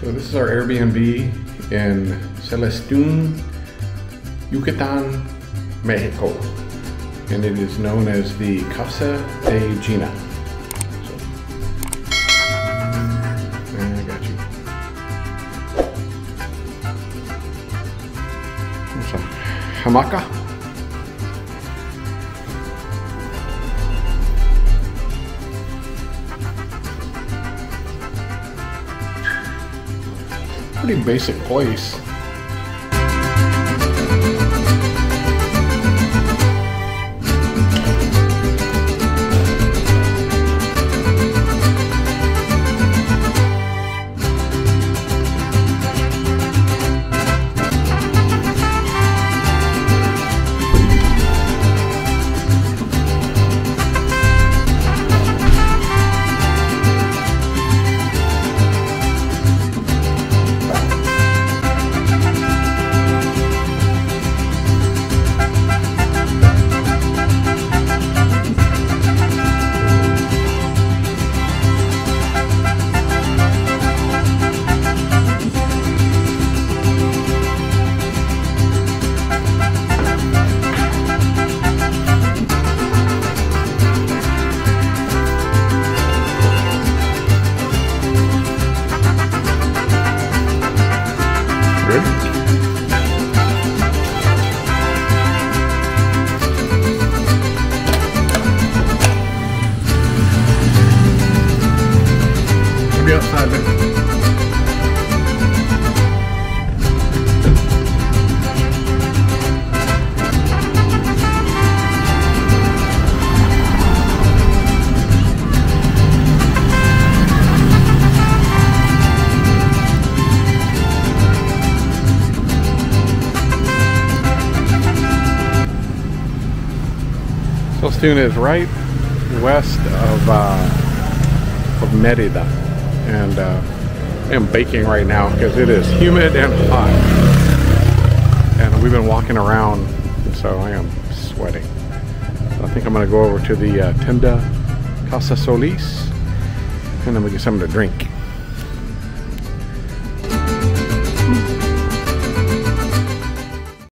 So this is our Airbnb in Celestún, Yucatan, Mexico. And it is known as the Casa de Gina. So, I got you. There's a hamaca. Pretty basic place. Be outside, man. Celestún is right west of Mérida. And I am baking right now because it is humid and hot. And we've been walking around, so I am sweating. So I think I'm going to go over to the tienda Casa Solis, and then we get something to drink.